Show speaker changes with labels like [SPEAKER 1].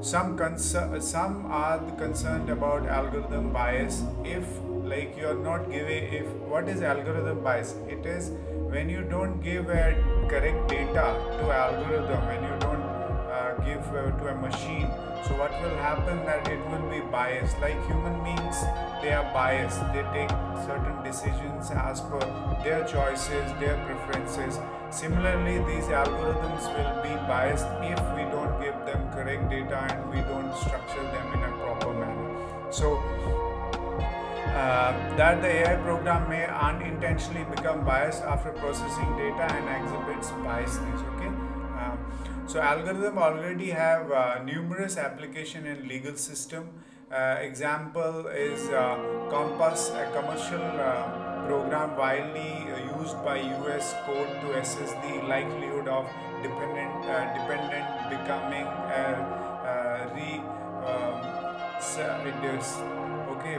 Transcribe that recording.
[SPEAKER 1] some are concerned about algorithm bias. If like you're not giving, if what is algorithm bias? It is when you don't give a correct data to algorithm, when you don't give to a machine. So what will happen that it will be biased. Like human beings, they are biased. They take certain decisions as per their choices, their preferences. Similarly, these algorithms will be biased if we don't give them correct data and we don't structure them in a proper manner. So that the AI program may unintentionally become biased after processing data and exhibits biasness. Okay, so algorithm already have numerous application in legal system. Example is Compass, a commercial program widely used by U.S. court to assess the likelihood of dependent becoming a re it is okay